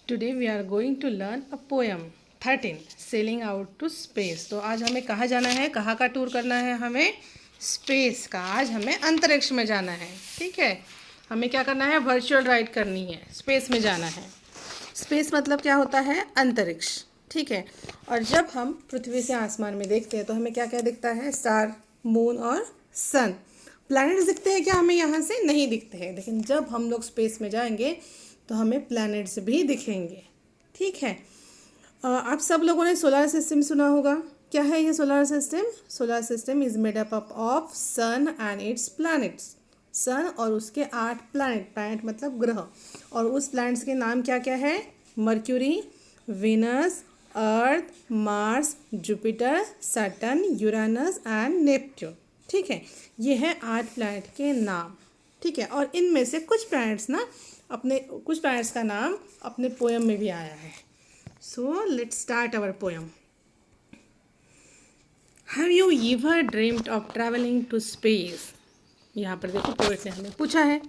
Today we are going to learn a poem 13 Sailing Out to Space। तो आज हमें कहाँ जाना है, कहाँ का टूर करना है? हमें स्पेस का, आज हमें अंतरिक्ष में जाना है। ठीक है, हमें क्या करना है? वर्चुअल राइड करनी है, स्पेस में जाना है। स्पेस मतलब क्या होता है? अंतरिक्ष। ठीक है, और जब हम पृथ्वी से आसमान में देखते हैं तो हमें क्या क्या दिखता है? स्टार, मून और सन। प्लैनेट्स दिखते हैं क्या हमें? यहाँ से नहीं दिखते हैं, लेकिन जब हम लोग स्पेस में जाएंगे तो हमें प्लैनेट्स भी दिखेंगे। ठीक है, आप सब लोगों ने सोलर सिस्टम सुना होगा। क्या है ये solar system? Solar system is made up of sun and its planets. Sun और उसके 8 प्लैनेट, प्लैनेट मतलब ग्रह, और उस प्लैनेट्स के नाम क्या क्या है? Mercury, Venus, earth, Mars, Jupiter, Saturn, Uranus and Neptune. ठीक है, ये है 8 प्लैनेट के नाम। ठीक है, और इनमें से कुछ प्लैनेट्स का नाम अपने पोएम में भी आया है। So let's start our poem. Have you ever dreamed of travelling to space? यहाँ पर देखो, पोएट ने हमें पूछा है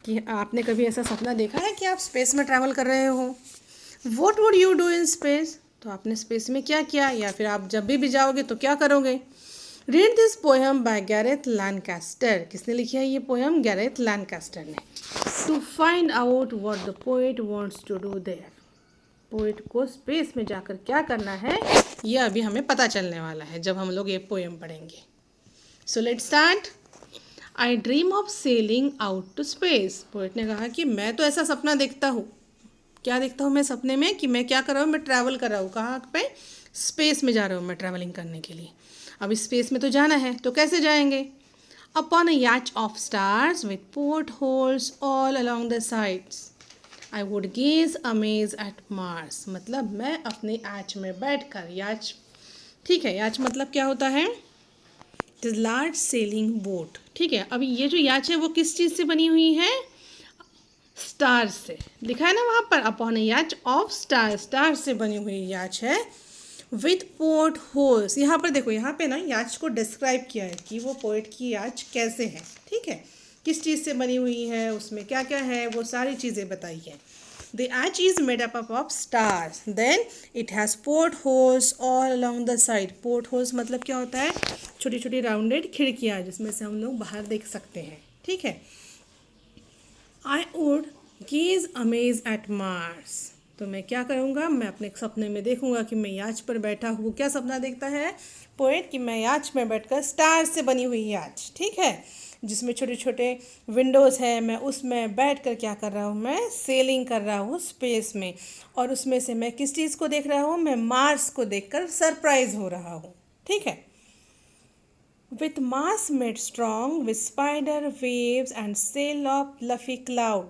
कि आपने कभी ऐसा सपना देखा है कि आप स्पेस में ट्रैवल कर रहे हो? What would you do in space? तो आपने स्पेस में क्या किया, या फिर आप जब भी जाओगे तो क्या करोगे? Read this poem by Gareth Lancaster. किसने लिखी है ये पोएम? गैरेथ लैनकास्टर ने। To find out what the poet wants to do there. Poet को स्पेस में जाकर क्या करना है, ये अभी हमें पता चलने वाला है जब हम लोग ये पोएम पढ़ेंगे। So let's start. I dream of sailing out to space. Poet ने कहा कि मैं तो ऐसा सपना देखता हूँ। क्या देखता हूँ मैं सपने में? कि मैं क्या कर रहा हूँ? मैं ट्रैवल कर रहा हूँ। कहाँ पे? स्पेस में जा रहा हूँ मैं ट्रैवलिंग करने के लिए। अब स्पेस में तो जाना है, तो कैसे जाएंगे? Upon a yacht of stars with portholes all along the sides I would gaze amaze at Mars. मतलब मैं अपने याच में बैठकर, याच, ठीक है, याच मतलब क्या होता है? It is large sailing boat. ठीक है, अभी ये जो याच है वो किस चीज़ से बनी हुई है? स्टार से। लिखा है ना वहाँ पर, अपॉन ए याच ऑफ स्टार, स्टार से बनी हुई याच है। विथ पोर्ट होल्स, यहाँ पर देखो, यहाँ पे ना याच को डिस्क्राइब किया है कि वो पोएट की याच कैसे है। ठीक है, किस चीज़ से बनी हुई है, उसमें क्या क्या है, वो सारी चीज़ें बताई है। The yacht is made up of stars, then it has portholes all along the side. Portholes मतलब क्या होता है? छोटी छोटी राउंडेड खिड़कियाँ जिसमें से हम लोग बाहर देख सकते हैं। ठीक है, I would gaze amaze at Mars. तो मैं क्या करूँगा? मैं अपने सपने में देखूंगा कि मैं याच पर बैठा हूँ। क्या सपना देखता है पोएट? कि मैं याच में बैठकर, स्टार से बनी हुई याच, ठीक है, जिसमें छोटे छोटे विंडोज़ हैं, मैं उसमें बैठकर क्या कर रहा हूँ? मैं सेलिंग कर रहा हूँ स्पेस में। और उसमें से मैं किस चीज़ को देख रहा हूँ? मैं मार्स को देखकर सरप्राइज हो रहा हूँ। ठीक है, with mass made strong with spider waves and sail of fluffy cloud,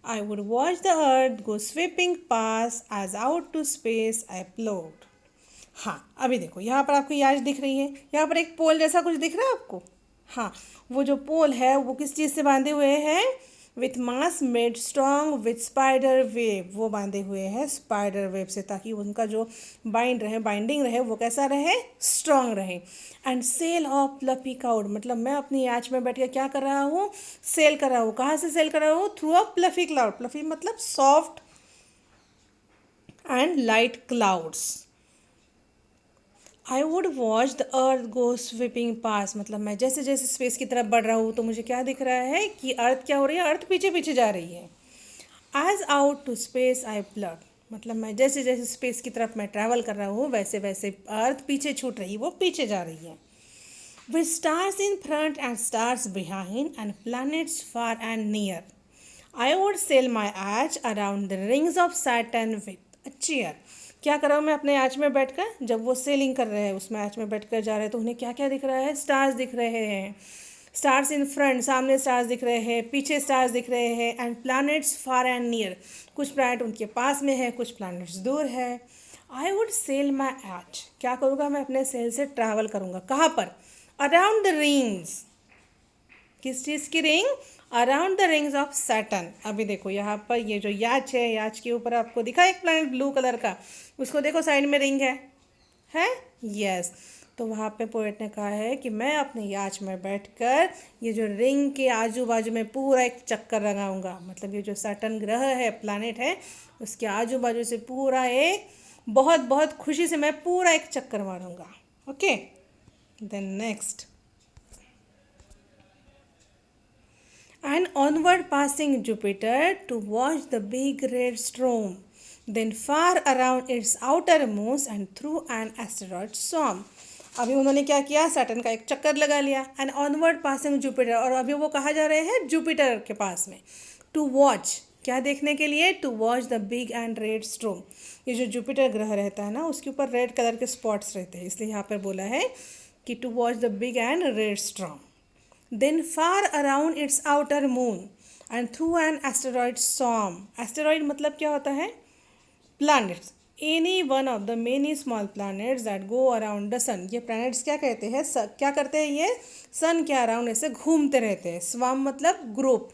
I would watch the earth go sweeping past as out to space I float। हाँ, अभी देखो यहाँ पर आपको याच दिख रही है, यहाँ पर एक पोल जैसा कुछ दिख रहा है आपको। हाँ, वो जो पोल है वो किस चीज़ से बांधे हुए हैं? With mass made strong with spider web. वो बांधे हुए हैं स्पाइडर वेब से, ताकि उनका जो बाइंडिंग रहे वो कैसा रहे? स्ट्रॉन्ग रहे। And sail of fluffy cloud, मतलब मैं अपनी याच में बैठ के क्या कर रहा हूँ? सेल कर रहा हूँ। कहाँ से सेल कर रहा हूँ? Through a fluffy cloud. Fluffy मतलब soft and light clouds. I would watch the earth go sweeping past, मतलब मैं जैसे जैसे स्पेस की तरफ बढ़ रहा हूँ तो मुझे क्या दिख रहा है? कि अर्थ क्या हो रही है? अर्थ पीछे पीछे जा रही है। As out to space I plug, मतलब मैं जैसे जैसे स्पेस की तरफ मैं ट्रैवल कर रहा हूँ वैसे वैसे अर्थ पीछे छूट रही है, वो पीछे जा रही है। With stars in front end stars behind and planets far and near, I would sell my H around the rings of Saturn with a chair. क्या कर रहा हूँ मैं अपने आँच में बैठकर? जब वो सेलिंग कर रहे हैं उसमें आँच में बैठकर जा रहे हैं तो उन्हें क्या क्या दिख रहा है? स्टार्स दिख रहे हैं। स्टार्स इन फ्रंट, सामने स्टार्स दिख रहे हैं, पीछे स्टार्स दिख रहे हैं। And planets far and near, कुछ प्लैनेट उनके पास में है, कुछ प्लैनेट्स दूर है। I would sell my H, क्या करूँगा मैं? अपने सेल से ट्रैवल करूँगा। कहाँ पर? Around the rings. किस चीज़ की ring? Around the rings of Saturn. अभी देखो यहाँ पर ये जो याच है, याच के ऊपर आपको दिखा एक प्लैनेट ब्लू कलर का, उसको देखो साइड में रिंग है। यस, तो वहाँ पे पोएट ने कहा है कि मैं अपनी याच में बैठकर ये जो रिंग के आजू बाजू में पूरा एक चक्कर लगाऊंगा, मतलब ये जो सैटर्न ग्रह है, प्लैनेट है, उसके आजू बाजू से पूरा एक बहुत बहुत खुशी से मैं पूरा एक चक्कर मारूंगा. Okay, then next. And onward passing Jupiter to watch the big red storm, then far around its outer moons and through an asteroid swarm. अभी उन्होंने क्या किया, सैटर्न का एक चक्कर लगा लिया. एंड ऑनवर्ड पासिंग जुपिटर, और अभी वो कहाँ जा रहे हैं, जुपिटर के पास में. टू वॉच, क्या देखने के लिए, to watch the big and red storm. ये जो जुपिटर ग्रह रहता है ना, उसके ऊपर रेड कलर के स्पॉट्स रहते हैं, इसलिए यहाँ पर बोला है कि to watch the big and red storm. Then far around its outer moon and through an asteroid swarm. Asteroid मतलब क्या होता है, planets. Any one of the many small planets that go around the sun. ये planets क्या कहते हैं, क्या करते हैं, ये sun के अराउंड ऐसे घूमते रहते हैं. Swarm मतलब ग्रुप,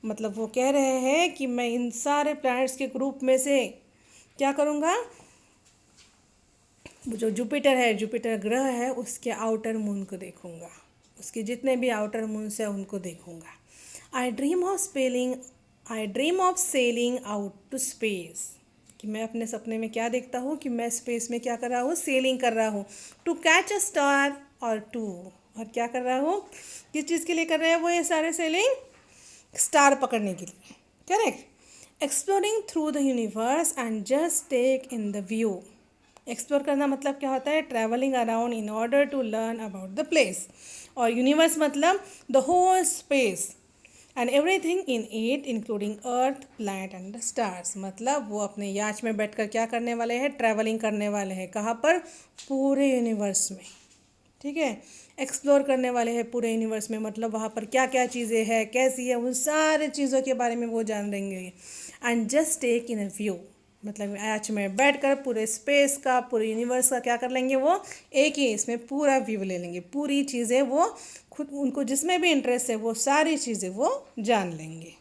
मतलब वो कह रहे हैं कि मैं इन सारे planets के ग्रुप में से क्या करूँगा, जो जुपिटर है, जुपिटर ग्रह है, उसके आउटर मून को देखूँगा, उसके जितने भी आउटर मून्स हैं उनको देखूंगा. I dream of sailing out to space, कि मैं अपने सपने में क्या देखता हूँ कि मैं स्पेस में क्या कर रहा हूँ, सेलिंग कर रहा हूँ. टू कैच अ स्टार और और क्या कर रहा हूँ, किस चीज़ के लिए कर रहे हैं वो ये सारे सेलिंग, स्टार पकड़ने के लिए. Correct. Exploring through the universe and just take in the view. Explore करना मतलब क्या होता है, travelling around in order to learn about the place. और यूनिवर्स मतलब the whole space and everything in it including earth, planet and the stars. मतलब वो अपने याच में बैठकर क्या करने वाले हैं, ट्रैवलिंग करने वाले हैं. कहाँ पर, पूरे यूनिवर्स में. ठीक है, एक्सप्लोर करने वाले हैं पूरे यूनिवर्स में, मतलब वहाँ पर क्या क्या चीज़ें हैं, कैसी है, उन सारे चीज़ों के बारे में वो जान लेंगे. And just take in a view, मतलब याच में बैठकर पूरे स्पेस का, पूरे यूनिवर्स का क्या कर लेंगे, वो एक ही इसमें पूरा व्यू ले लेंगे. पूरी चीज़ें वो खुद, उनको जिसमें भी इंटरेस्ट है वो सारी चीज़ें वो जान लेंगे.